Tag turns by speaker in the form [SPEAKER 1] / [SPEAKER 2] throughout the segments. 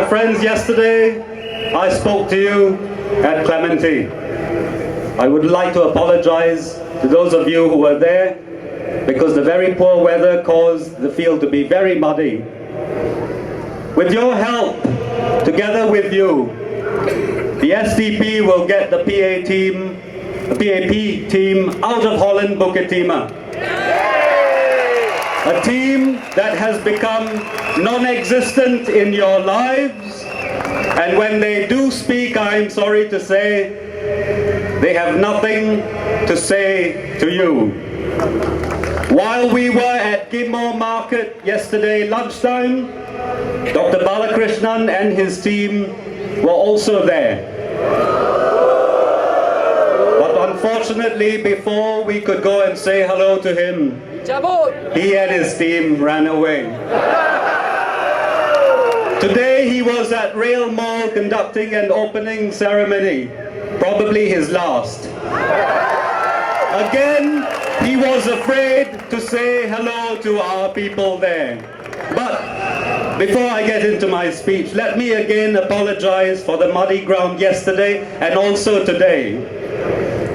[SPEAKER 1] My friends, yesterday I spoke to you at Clementi. I would like to apologize to those of you who were there because the very poor weather caused the field to be very muddy. With your help, together with you, the SDP will get the PAP team out of Holland-Bukit, Timah. A team that has become non-existent in your lives, and when they do speak, I'm sorry to say, they have nothing to say to you. While we were at Gimmo Market yesterday lunchtime, Dr. Balakrishnan and his team were also there. But unfortunately, before we could go and say hello to him, he and his team ran away. Today he was at Rail Mall conducting an opening ceremony, probably his last. Again, he was afraid to say hello to our people there. But before I get into my speech, let me again apologize for the muddy ground yesterday and also today.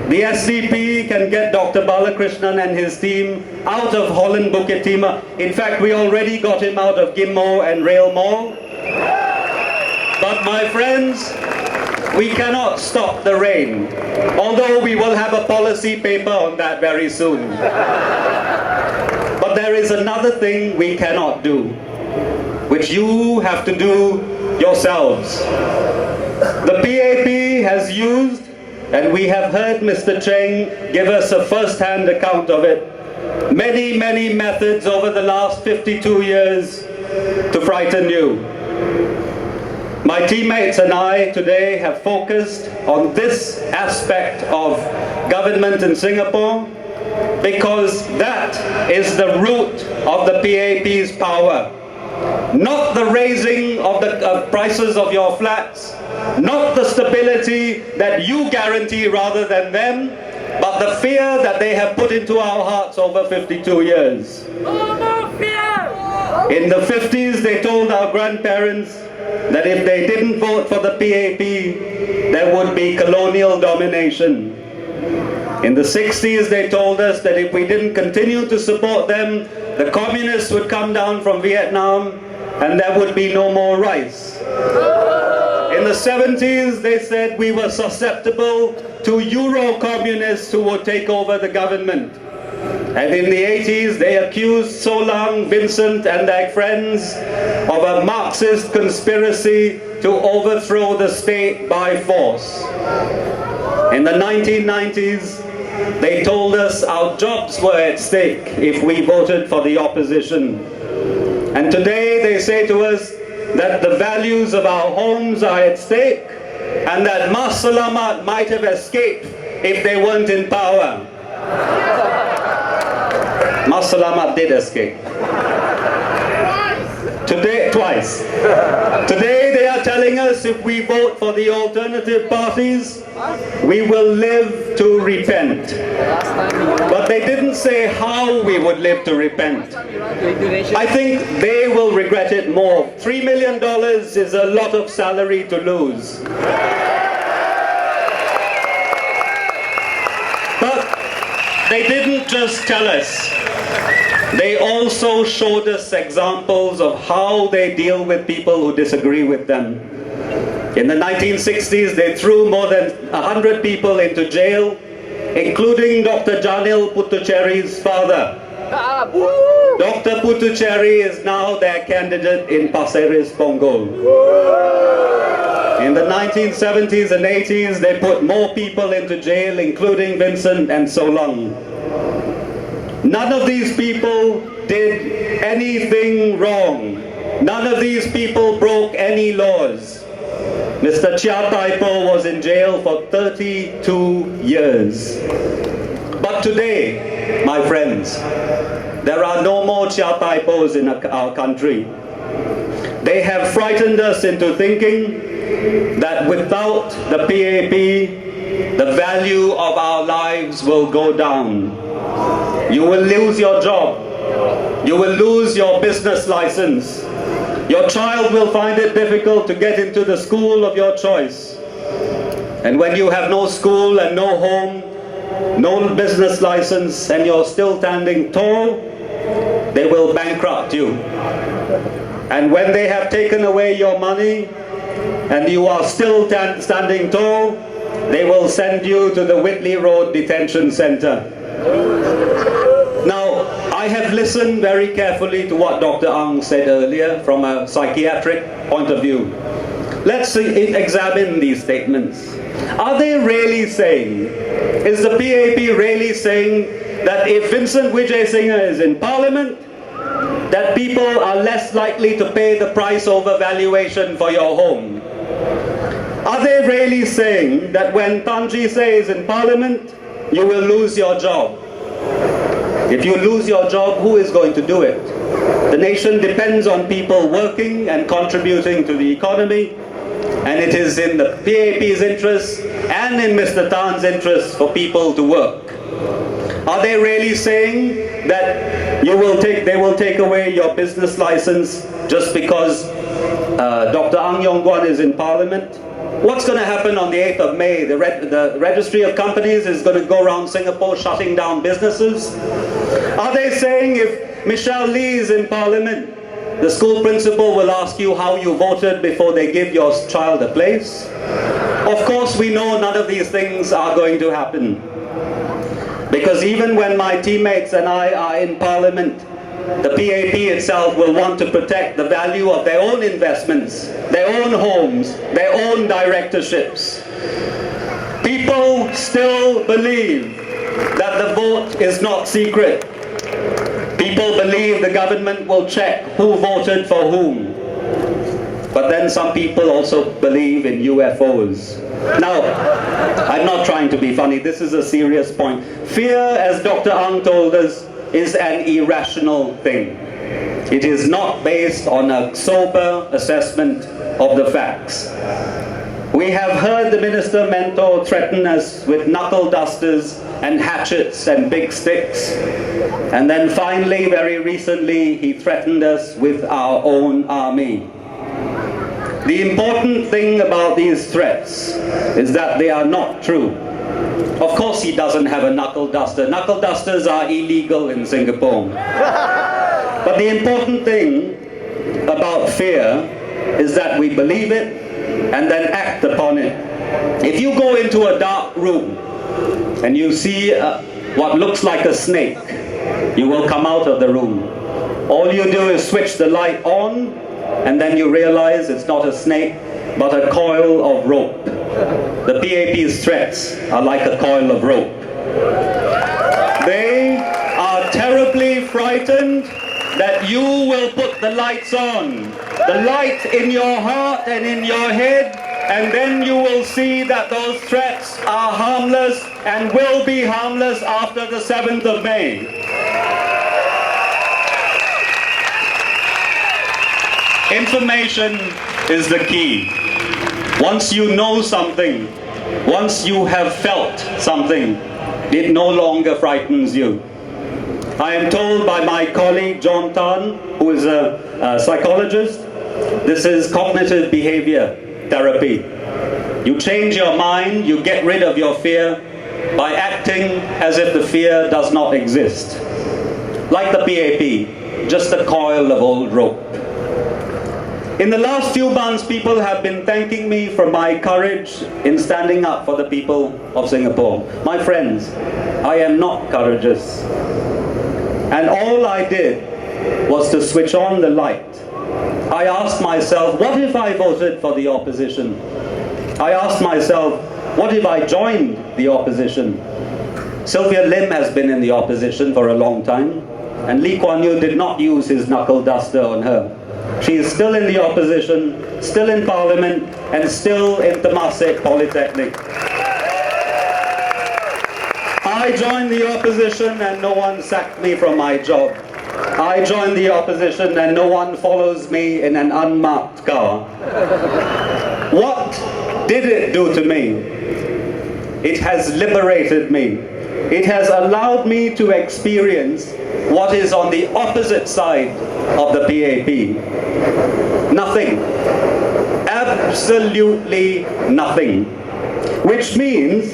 [SPEAKER 1] The SDP can get Dr. Balakrishnan and his team out of Holland-Bukit, Timah. In fact, we already got him out of Gimmo and Rail Mall. But my friends, we cannot stop the rain, although we will have a policy paper on that very soon. But there is another thing we cannot do, which you have to do yourselves. The PAP has used, and we have heard Mr. Cheng give us a first-hand account of it, many, many methods over the last 52 years to frighten you. My teammates and I today have focused on this aspect of government in Singapore because that is the root of the PAP's power. Not the raising of the prices of your flats, not the stability that you guarantee rather than them, but the fear that they have put into our hearts over 52 years. In the 50s, they told our grandparents that if they didn't vote for the PAP, there would be colonial domination. In the 60s, they told us that if we didn't continue to support them, the communists would come down from Vietnam and there would be no more rice. In the 70s, they said we were susceptible to Euro-communists who would take over the government. And in the 80s, they accused So Lang, Vincent and their friends of a Marxist conspiracy to overthrow the state by force. In the 1990s, they told us our jobs were at stake if we voted for the opposition. And today they say to us that the values of our homes are at stake and that Mas Salamat might have escaped if they weren't in power. Mas Salamat did escape. Twice. Today they are telling us if we vote for the alternative parties, we will live to repent. But they didn't say how we would live to repent. I think they will regret it more. $3 million is a lot of salary to lose. But they didn't just tell us. They also showed us examples of how they deal with people who disagree with them. In the 1960s, they threw more than 100 people into jail, including Dr. Janil Puthucheary's father. Dr. Puthucheary is now their candidate in Pasir Ris, Punggol. In the 1970s and 80s, they put more people into jail, including Vincent and So Lang. None of these people did anything wrong. None of these people broke any laws. Mr. Chia Tai-po was in jail for 32 years. But today, my friends, there are no more Chia Tai-pos in our country. They have frightened us into thinking that without the PAP, the value of our lives will go down. You will lose your job. You will lose your business license. Your child will find it difficult to get into the school of your choice. And when you have no school and no home, no business license, and you're still standing tall, they will bankrupt you. And when they have taken away your money and you are still standing tall, they will send you to the Whitley Road Detention Center. Now, I have listened very carefully to what Dr. Ang said earlier from a psychiatric point of view. Let's examine these statements. Are they really saying, is the PAP really saying that if Vincent Wijeysingha is in Parliament, that people are less likely to pay the price over valuation for your home? Are they really saying that when Tanji is in Parliament, you will lose your job? If you lose your job, who is going to do it? The nation depends on people working and contributing to the economy, and it is in the PAP's interest and in Mr. Tan's interest for people to work. Are they really saying that they will take away your business license just because Dr. Ang Yong Guan is in Parliament? What's going to happen on the 8th of May? The Registry of Companies is going to go around Singapore shutting down businesses. Are they saying if Michelle Lee is in Parliament, the school principal will ask you how you voted before they give your child a place? Of course, we know none of these things are going to happen. Because even when my teammates and I are in Parliament, the PAP itself will want to protect the value of their own investments, their own homes, their own directorships. People still believe that the vote is not secret. People believe the government will check who voted for whom. But then some people also believe in UFOs. Now, I'm not trying to be funny, this is a serious point. Fear, as Dr. Ang told us, is an irrational thing. It is not based on a sober assessment of the facts. We have heard the Minister Mentor threaten us with knuckle dusters and hatchets and big sticks. And then finally, very recently, he threatened us with our own army. The important thing about these threats is that they are not true. Of course he doesn't have a knuckle duster. Knuckle dusters are illegal in Singapore. But the important thing about fear is that we believe it and then act upon it. If you go into a dark room and you see what looks like a snake, you will come out of the room. All you do is switch the light on, and then you realize it's not a snake, but a coil of rope. The PAP's threats are like a coil of rope. They are terribly frightened that you will put the lights on, the light in your heart and in your head, and then you will see that those threats are harmless and will be harmless after the 7th of May. Information is the key. Once you know something, once you have felt something, it no longer frightens you. I am told by my colleague John Tan, who is a psychologist, this is cognitive behavior therapy. You change your mind, you get rid of your fear by acting as if the fear does not exist. Like the PAP, just a coil of old rope. In the last few months, people have been thanking me for my courage in standing up for the people of Singapore. My friends, I am not courageous. And all I did was to switch on the light. I asked myself, what if I voted for the opposition? I asked myself, what if I joined the opposition? Sylvia Lim has been in the opposition for a long time, and Lee Kuan Yew did not use his knuckle duster on her. She is still in the opposition, still in Parliament, and still in Temasek Polytechnic. I joined the opposition and no one sacked me from my job. I joined the opposition and no one follows me in an unmarked car. What did it do to me? It has liberated me. It has allowed me to experience what is on the opposite side of the PAP. Nothing. Absolutely nothing. Which means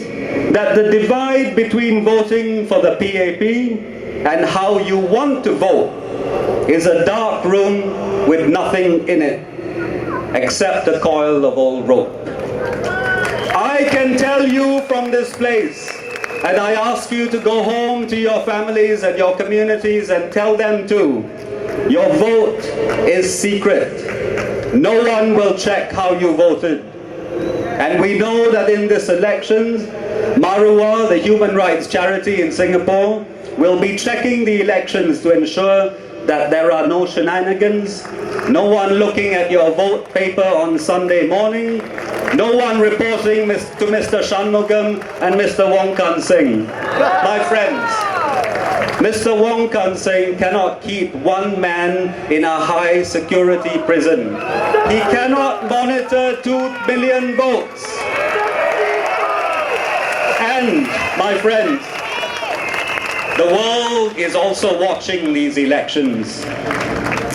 [SPEAKER 1] that the divide between voting for the PAP and how you want to vote is a dark room with nothing in it except a coil of old rope. I can tell you from this place, and I ask you to go home to your families and your communities and tell them too, your vote is secret. No one will check how you voted. And we know that in this election, Marua, the human rights charity in Singapore, will be checking the elections to ensure that there are no shenanigans, no one looking at your vote paper on Sunday morning, no one reporting to Mr. Shanmugam and Mr. Wong Kan Seng. My friends, Mr. Wong Kan Seng cannot keep one man in a high security prison. He cannot monitor 2 million votes. And, my friends, the world is also watching these elections.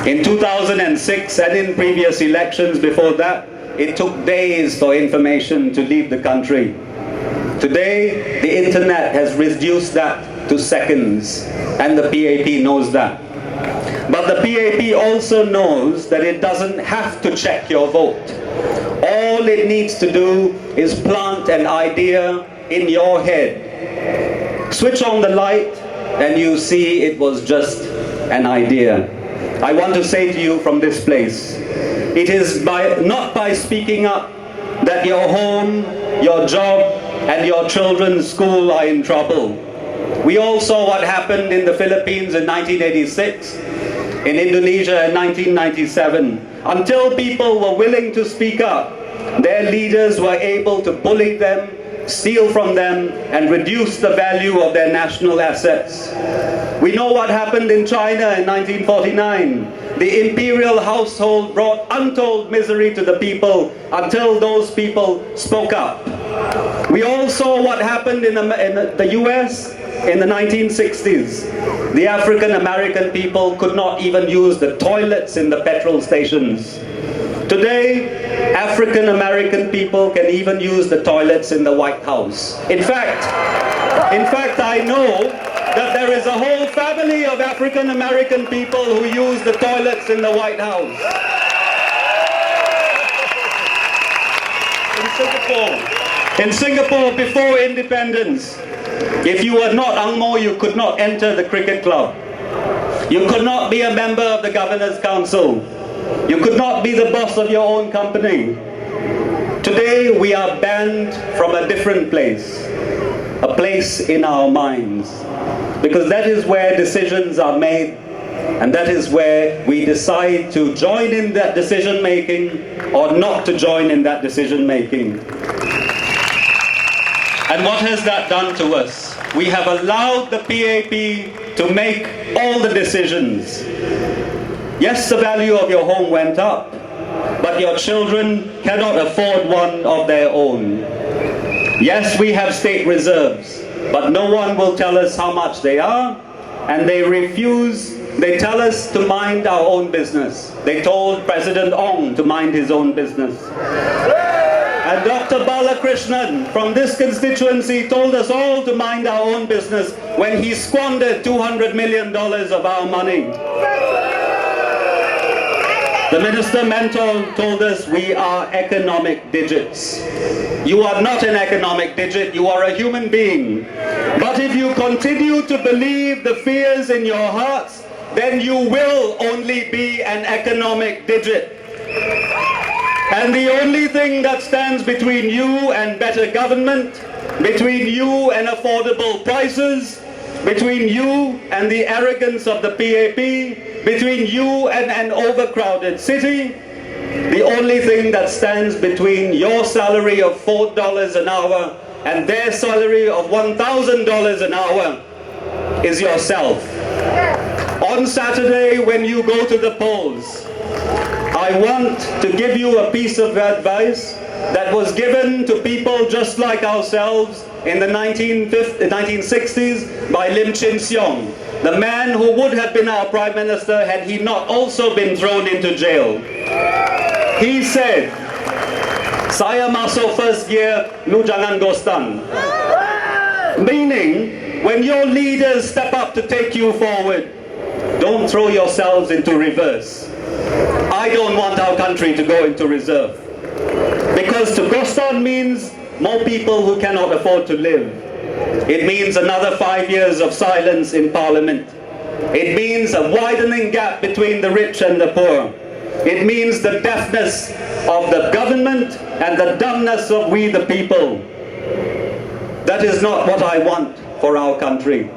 [SPEAKER 1] In 2006 and in previous elections before that, it took days for information to leave the country. Today, the internet has reduced that to seconds, and the PAP knows that. But the PAP also knows that it doesn't have to check your vote. All it needs to do is plant an idea in your head. Switch on the light and you see it was just an idea. I want to say to you from this place, it is not by speaking up that your home, your job, and your children's school are in trouble. We all saw what happened in the Philippines in 1986, in Indonesia in 1997. Until people were willing to speak up, their leaders were able to bully them, steal from them, and reduce the value of their national assets. We know what happened in China in 1949. The imperial household brought untold misery to the people until those people spoke up. We all saw what happened in the US in the 1960s. The African American people could not even use the toilets in the petrol stations. Today, African American people can even use the toilets in the White House. In fact, I know that there is a whole family of African American people who use the toilets in the White House. In Singapore, before independence, if you were not Ang Mo, you could not enter the cricket club. You could not be a member of the Governor's Council. You could not be the boss of your own company. Today, we are banned from a different place, a place in our minds, because that is where decisions are made, and that is where we decide to join in that decision making or not to join in that decision making. And what has that done to us? We have allowed the PAP to make all the decisions. Yes, the value of your home went up, but your children cannot afford one of their own. Yes, we have state reserves, but no one will tell us how much they are, and they refuse. They tell us to mind our own business. They told President Ong to mind his own business. And Dr. Balakrishnan from this constituency told us all to mind our own business when he squandered $200 million of our money. The Minister Mentor told us we are economic digits. You are not an economic digit, you are a human being. But if you continue to believe the fears in your hearts, then you will only be an economic digit. And the only thing that stands between you and better government, between you and affordable prices, between you and the arrogance of the PAP, between you and an overcrowded city, the only thing that stands between your salary of $4 an hour and their salary of $1,000 an hour is yourself. On Saturday, when you go to the polls, I want to give you a piece of advice that was given to people just like ourselves in the 1960s by Lim Chin Siong. the man who would have been our Prime Minister had he not also been thrown into jail. He said, "Saya masuk first gear, lu jangan gostan." Meaning, when your leaders step up to take you forward, don't throw yourselves into reverse. I don't want our country to go into reserve. Because to gostan means more people who cannot afford to live. It means another 5 years of silence in Parliament. It means a widening gap between the rich and the poor. It means the deafness of the government and the dumbness of we the people. That is not what I want for our country.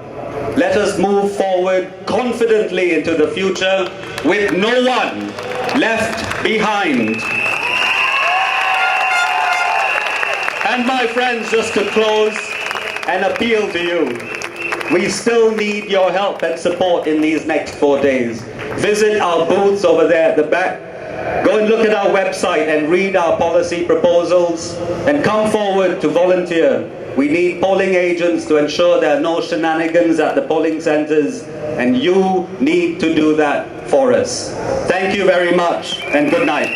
[SPEAKER 1] Let us move forward confidently into the future with no one left behind. And my friends, just to close, an appeal to you. We still need your help and support in these next 4 days. Visit our booths over there at the back. Go and look at our website and read our policy proposals and come forward to volunteer. We need polling agents to ensure there are no shenanigans at the polling centers, and you need to do that for us. Thank you very much and good night.